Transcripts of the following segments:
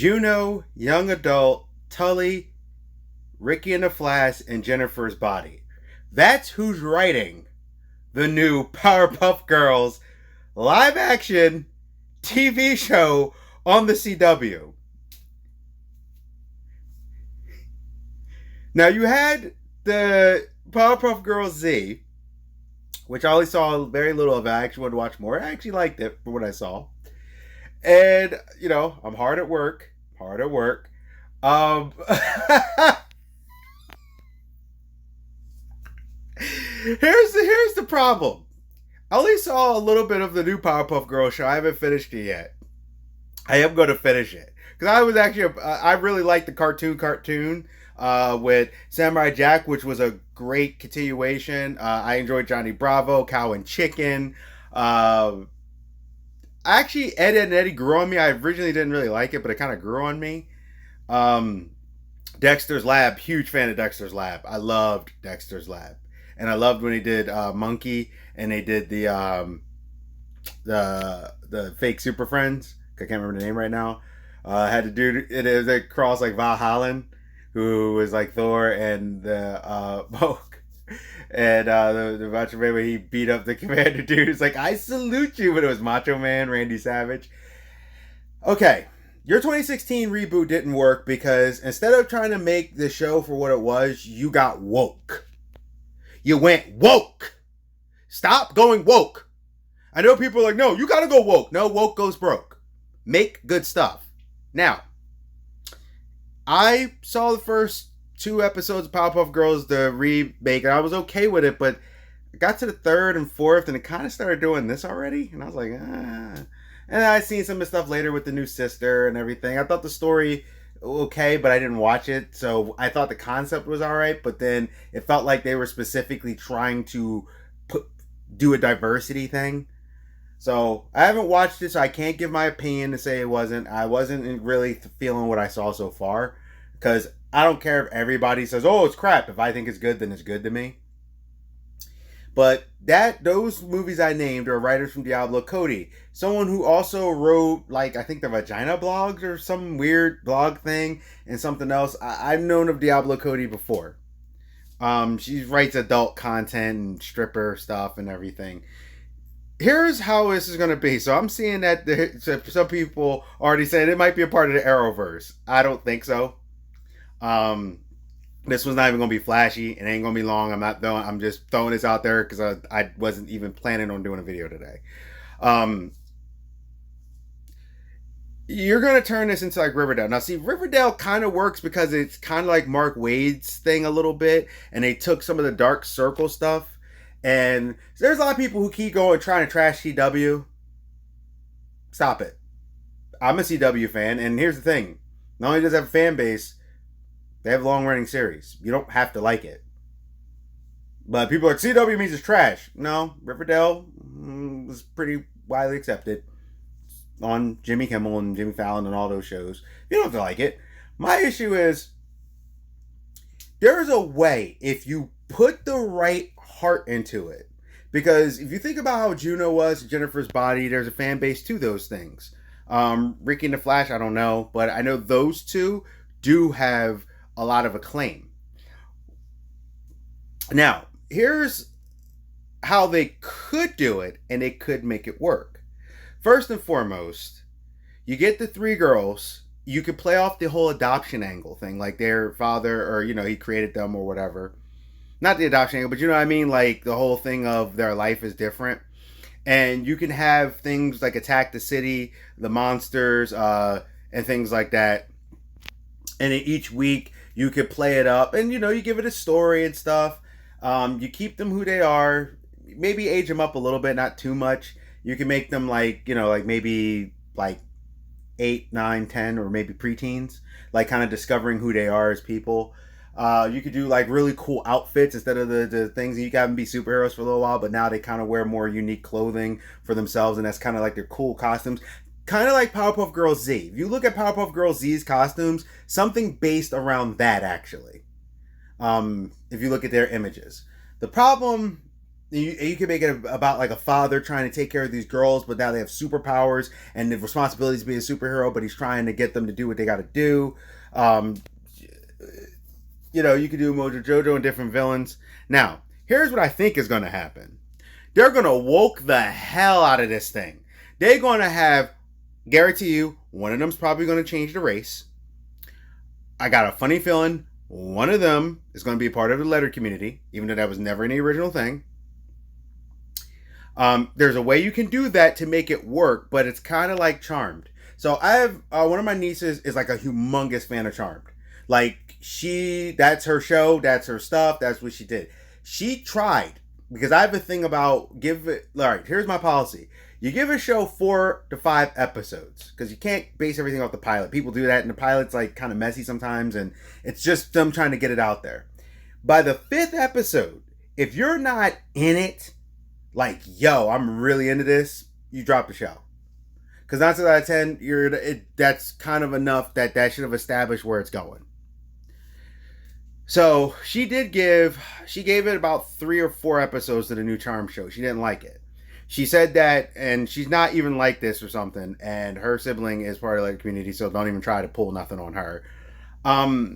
Juno, Young Adult, Tully, Ricky and the Flash, and Jennifer's Body. That's who's writing the new Powerpuff Girls live action TV show on the CW. Now, you had the Powerpuff Girls Z, which I only saw very little of. I actually wanted to watch more. I actually liked it for what I saw. And, I'm hard at work. Here's the problem. I only saw a little bit of the new Powerpuff Girls show. I haven't finished it yet. I am going to finish it. Because I really liked the cartoon with Samurai Jack, which was a great continuation. I enjoyed Johnny Bravo, Cow and Chicken. Actually, Ed, Edd n Eddy grew on me. I originally didn't really like it, but it kind of grew on me. Dexter's Lab, huge fan of Dexter's Lab. I loved Dexter's Lab. And I loved when he did Monkey and they did the fake Super Friends. I can't remember the name right now. Had to do it was a cross like Valhallen, who was like Thor, and the Moke. And the Macho Man, when he beat up the Commander dude, it's like, I salute you, but it was Macho Man, Randy Savage. Okay, your 2016 reboot didn't work because instead of trying to make the show for what it was, you got woke. You went woke. Stop going woke. I know people are like, no, you gotta go woke. No, woke goes broke. Make good stuff. Now, I saw the first 2 episodes of Powerpuff Girls, the remake, and I was okay with it, but I got to the 3rd and 4th, and it kind of started doing this already, and I was like, ah. And I seen some of the stuff later with the new sister and everything. I thought the story okay, but I didn't watch it, so I thought the concept was alright, but then it felt like they were specifically trying to do a diversity thing. So I haven't watched it, so I can't give my opinion to say I wasn't really feeling what I saw so far, because I don't care if everybody says, oh, it's crap. If I think it's good, then it's good to me. But those movies I named are writers from Diablo Cody. Someone who also wrote, I think the Vagina blogs or some weird blog thing and something else. I've known of Diablo Cody before. She writes adult content and stripper stuff and everything. Here's how this is going to be. So I'm seeing that some people already saying it might be a part of the Arrowverse. I don't think so. This one's not even going to be flashy. It ain't going to be long. I'm just throwing this out there because I wasn't even planning on doing a video today. You're going to turn this into like Riverdale. Now, see, Riverdale kind of works because it's kind of like Mark Waid's thing a little bit. And they took some of the Dark Circle stuff. And there's a lot of people who keep going trying to trash CW. Stop it. I'm a CW fan. And here's the thing. Not only does it have a fan base, they have a long-running series. You don't have to like it. But people are like, CW means it's trash. No, Riverdale was pretty widely accepted on Jimmy Kimmel and Jimmy Fallon and all those shows. You don't have to like it. My issue is, there's a way, if you put the right heart into it. Because if you think about how Juno was, Jennifer's Body, there's a fan base to those things. Ricky and the Flash, I don't know. But I know those two do have a lot of acclaim. Now, here's how they could do it, and they could make it work. First and foremost, you get the 3 girls. You could play off the whole adoption angle thing, like their father, or he created them or whatever. Not the adoption angle, but you know what I mean, like the whole thing of their life is different. And you can have things like Attack the City, the monsters, and things like that. And in each week, you could play it up, and you give it a story and stuff. You keep them who they are. Maybe age them up a little bit, not too much. You can make them maybe 8, 9, 10, or maybe preteens, kind of discovering who they are as people. You could do really cool outfits instead of the things. You got them be superheroes for a little while, but now they kind of wear more unique clothing for themselves, and that's kind of like their cool costumes. Kind of like Powerpuff Girls Z. If you look at Powerpuff Girls Z's costumes, something based around that, actually. If you look at their images. The problem you can make it about like a father trying to take care of these girls, but now they have superpowers and the responsibility to be a superhero, but he's trying to get them to do what they got to do. Um, you could do Mojo Jojo and different villains. Now, here's what I think is going to happen. They're going to woke the hell out of this thing. They're going to have, guarantee you, one of them's probably going to change the race. I got a funny feeling one of them is going to be a part of the letter community, even though that was never any original thing. There's a way you can do that to make it work, but it's kind of like Charmed. So I have one of my nieces is like a humongous fan of Charmed. Like that's her show, that's her stuff, that's what she did. She tried, because I have a thing about all right, here's my policy. You give a show 4 to 5 episodes, because you can't base everything off the pilot. People do that, and the pilot's like kind of messy sometimes, and it's just them trying to get it out there. By the 5th episode, if you're not in it, like, yo, I'm really into this, you drop the show. Because 9 out of 10, that's kind of enough that should have established where it's going. So she gave it about 3 or 4 episodes to the new Charm show. She didn't like it. She said that, and she's not even like this or something, and her sibling is part of the community, so don't even try to pull nothing on her.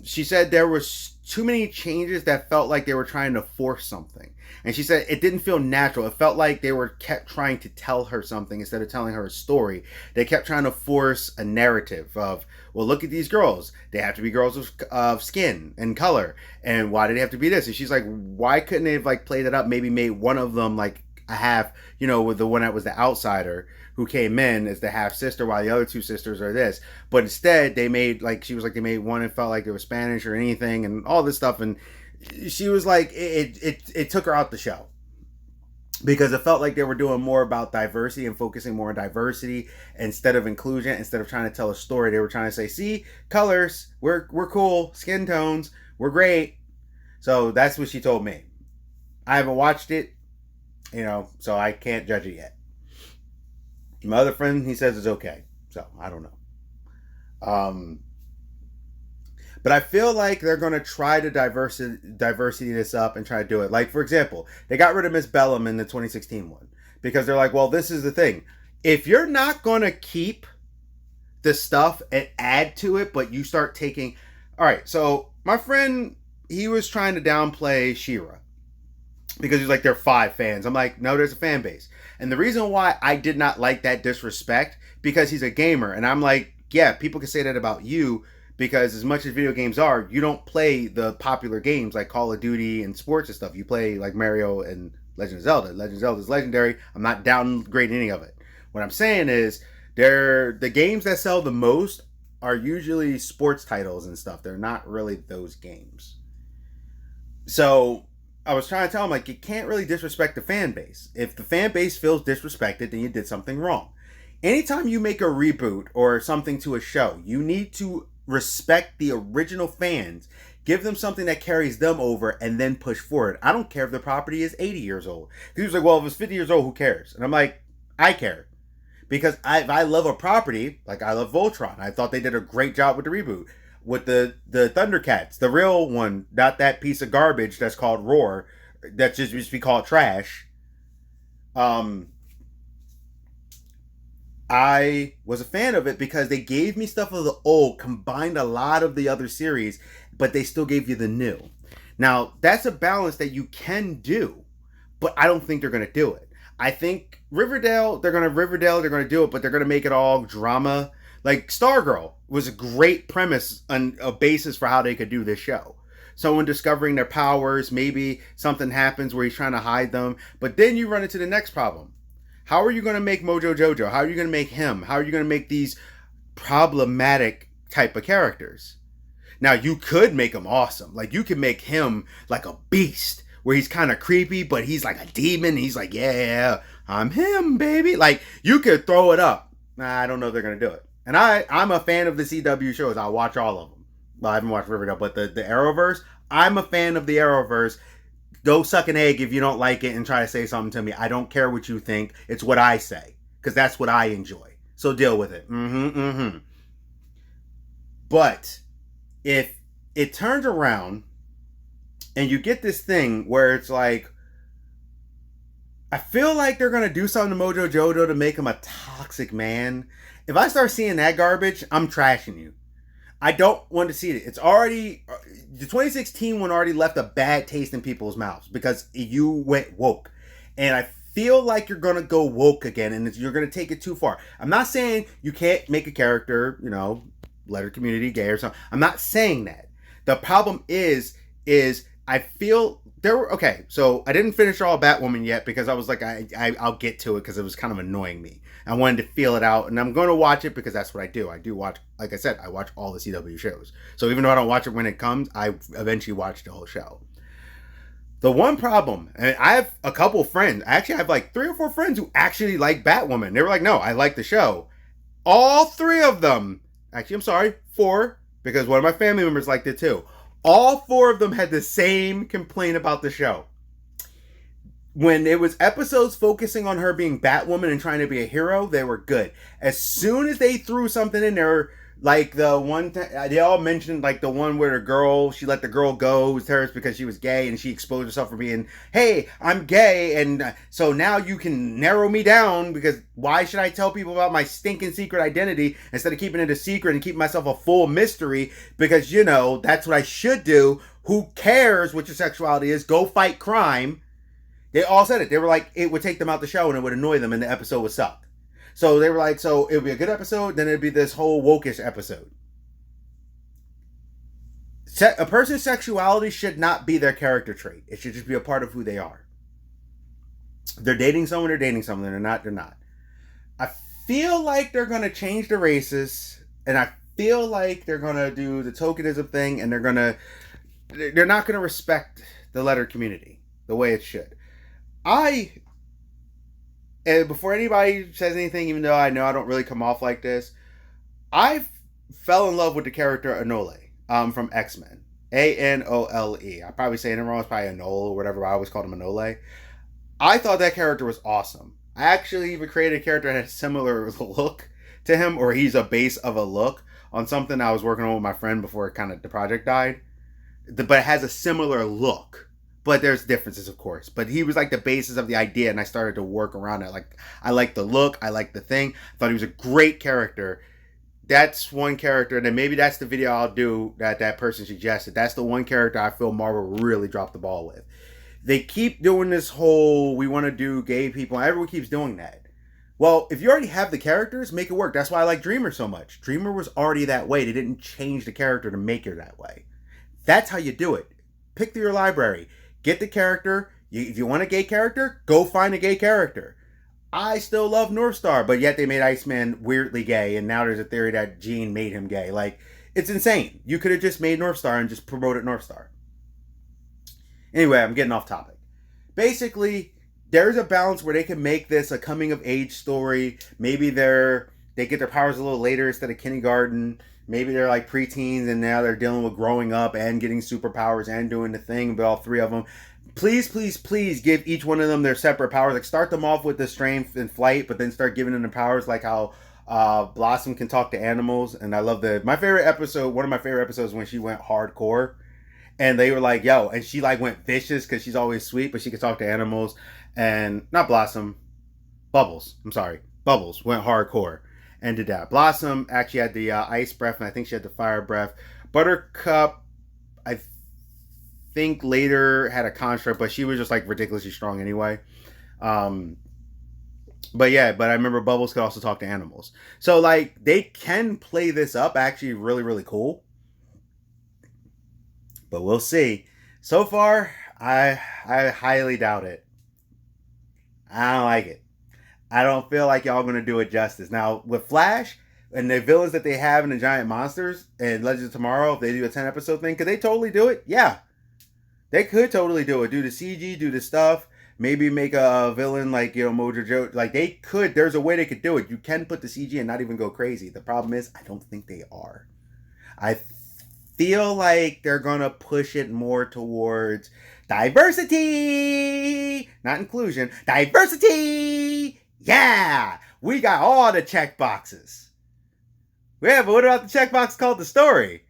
She said there was too many changes that felt like they were trying to force something. And she said it didn't feel natural. It felt like they kept trying to tell her something instead of telling her a story. They kept trying to force a narrative of, well, look at these girls. They have to be girls of skin and color. And why do they have to be this? And she's like, why couldn't they have played it up? Maybe made one of them like a half, with the one that was the outsider who came in as the half sister, while the other 2 sisters are this. But instead, they made they made one and felt like they were Spanish or anything, and all this stuff. And she was like, it took her out the show, because it felt like they were doing more about diversity and focusing more on diversity instead of inclusion. Instead of trying to tell a story, they were trying to say, see, colors, we're cool, skin tones, we're great. So that's what she told me. I haven't watched it, so I can't judge it yet. My other friend, he says it's okay. So, I don't know. But I feel like they're going to try to diversity this up and try to do it. Like, for example, they got rid of Miss Bellum in the 2016 one. Because they're like, well, this is the thing. If you're not going to keep the stuff and add to it, but you start taking... All right, so my friend, he was trying to downplay She-Ra. Because he's like, there are 5 fans. I'm like, no, there's a fan base. And the reason why I did not like that disrespect, because he's a gamer. And I'm like, yeah, people can say that about you, because as much as video games are, you don't play the popular games like Call of Duty and sports and stuff. You play like Mario and Legend of Zelda. Legend of Zelda is legendary. I'm not downgrading any of it. What I'm saying is, the games that sell the most are usually sports titles and stuff. They're not really those games. So I was trying to tell him, like, you can't really disrespect the fan base. If the fan base feels disrespected, then you did something wrong. Anytime you make a reboot or something to a show, you need to respect the original fans. Give them something that carries them over and then push forward. I don't care if the property is 80 years old. He was like, well, if it's 50 years old, who cares? And I'm like, I care. Because I love a property, like I love Voltron. I thought they did a great job with the reboot. With the Thundercats, the real one, not that piece of garbage that's called Roar, that just used to be called trash. I was a fan of it because they gave me stuff of the old, combined a lot of the other series, but they still gave you the new. Now, that's a balance that you can do, but I don't think they're going to do it. I think Riverdale, they're going to do it, but they're going to make it all drama. Like, Stargirl was a great premise and a basis for how they could do this show. Someone discovering their powers, maybe something happens where he's trying to hide them, but then you run into the next problem. How are you going to make Mojo Jojo? How are you going to make him? How are you going to make these problematic type of characters? Now, you could make him awesome. Like, you could make him like a beast, where he's kind of creepy, but he's like a demon. He's like, yeah, I'm him, baby. Like, you could throw it up. I don't know if they're going to do it. And I'm a fan of the CW shows. I watch all of them. Well, I haven't watched Riverdale, but the Arrowverse, I'm a fan of the Arrowverse. Go suck an egg if you don't like it and try to say something to me. I don't care what you think. It's what I say, because that's what I enjoy. So deal with it. But if it turns around and you get this thing where it's like, I feel like they're gonna do something to Mojo Jojo to make him a toxic man. If I start seeing that garbage, I'm trashing you. I don't want to see it. It's already the 2016 one already left a bad taste in people's mouths because you went woke, and I feel like you're gonna go woke again, and you're gonna take it too far. I'm not saying you can't make a character, letter community gay or something. I'm not saying that. The problem is I feel there were okay. So I didn't finish all Batwoman yet because I was like I'll get to it because it was kind of annoying me. I wanted to feel it out, and I'm going to watch it because that's what I do. I do watch, like I said, I watch all the CW shows. So even though I don't watch it when it comes, I eventually watch the whole show. The one problem, and I have a couple of friends. I actually have like 3 or 4 friends who actually like Batwoman. They were like, "No, I like the show." All 3 of them, actually, I'm sorry, 4, because one of my family members liked it too. All 4 of them had the same complaint about the show. When it was episodes focusing on her being Batwoman and trying to be a hero, they were good. As soon as they threw something in there, like the one, they all mentioned like the one where the girl, she let the girl go, it was hers because she was gay, and she exposed herself for being, hey, I'm gay, and so now you can narrow me down because why should I tell people about my stinking secret identity instead of keeping it a secret and keep myself a full mystery because, that's what I should do. Who cares what your sexuality is? Go fight crime. They all said it. They were like, it would take them out the show and it would annoy them and the episode would suck. So they were like, so it would be a good episode, then it'd be this whole wokish episode. A person's sexuality should not be their character trait. It should just be a part of who they are. If they're dating someone, they're dating someone. They're not, they're not. I feel like they're going to change the races, and I feel like they're going to do the tokenism thing, and they're not going to respect the letter community the way it should. And before anybody says anything, even though I know I don't really come off like this, I fell in love with the character Anole from X-Men. Anole. I'm probably saying it wrong. It's probably Anole or whatever. I always called him Anole. I thought that character was awesome. I actually even created a character that had a similar look to him, or he's a base of a look on something I was working on with my friend before the project died. But it has a similar look. But there's differences, of course. But he was like the basis of the idea, and I started to work around it. Like, I like the look, I like the thing. I thought he was a great character. That's one character, and then maybe that's the video I'll do that person suggested. That's the one character I feel Marvel really dropped the ball with. They keep doing this whole, we want to do gay people, and everyone keeps doing that. Well, if you already have the characters, make it work. That's why I like Dreamer so much. Dreamer was already that way. They didn't change the character to make her that way. That's how you do it. Pick through your library. Get the character. If you want a gay character, go find a gay character. I still love Northstar, but yet they made Iceman weirdly gay, and now there's a theory that Jean made him gay. Like, it's insane. You could have just made Northstar and just promoted Northstar. Anyway, I'm getting off topic. Basically, there's a balance where they can make this a coming-of-age story. Maybe they get their powers a little later instead of kindergarten. Maybe they're like preteens and now they're dealing with growing up and getting superpowers and doing the thing, but all 3 of them. Please, please, please give each one of them their separate powers. Like, start them off with the strength and flight, but then start giving them the powers like how Blossom can talk to animals. And I love my favorite episode, one of my favorite episodes when she went hardcore. And they were like, yo, and she like went vicious because she's always sweet, but she can talk to animals. And not Blossom, Bubbles. I'm sorry. Bubbles went hardcore. And did that. Blossom actually had the ice breath, and I think she had the fire breath. Buttercup, I think later had a construct, but she was just like ridiculously strong anyway. But I remember Bubbles could also talk to animals. So like they can play this up actually really, really cool. But we'll see. So far, I highly doubt it. I don't like it. I don't feel like y'all going to do it justice. Now, with Flash and the villains that they have in the Giant Monsters and Legends of Tomorrow, if they do a 10-episode thing, could they totally do it? Yeah. They could totally do it. Do the CG, do the stuff. Maybe make a villain like, Mojo Joe. Like, they could. There's a way they could do it. You can put the CG and not even go crazy. The problem is, I don't think they are. I feel like they're going to push it more towards diversity. Not inclusion. Diversity! Yeah, we got all the check boxes. Yeah, but what about the checkbox called the story?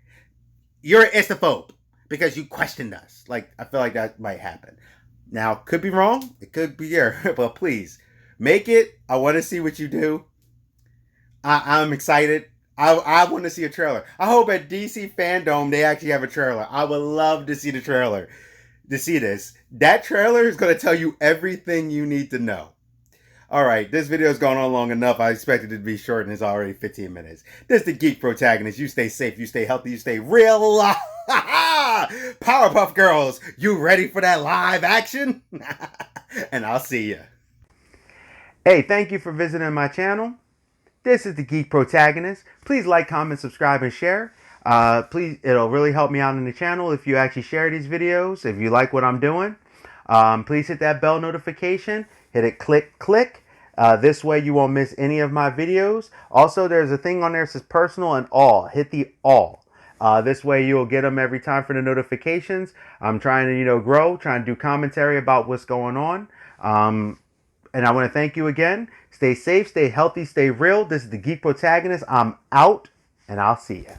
You're an istophobe because you questioned us. Like, I feel like that might happen. Now, could be wrong. It could be here. But please, make it. I want to see what you do. I'm excited. I want to see a trailer. I hope at DC Fandom they actually have a trailer. I would love to see the trailer. To see this. That trailer is going to tell you everything you need to know. Alright, this video has gone on long enough. I expected it to be short and it's already 15 minutes. This is the Geek Protagonist. You stay safe, you stay healthy, you stay real. Powerpuff Girls, you ready for that live action? And I'll see ya. Hey, thank you for visiting my channel. This is the Geek Protagonist. Please like, comment, subscribe, and share. Please, it'll really help me out in the channel if you actually share these videos, if you like what I'm doing. Please hit that bell notification. Hit it, click. This way you won't miss any of my videos. Also, there's a thing on there that says personal and all. Hit the all. This way you'll get them every time for the notifications. I'm trying to, grow, trying to do commentary about what's going on. And I want to thank you again. Stay safe, stay healthy, stay real. This is the Geek Protagonist. I'm out, and I'll see ya.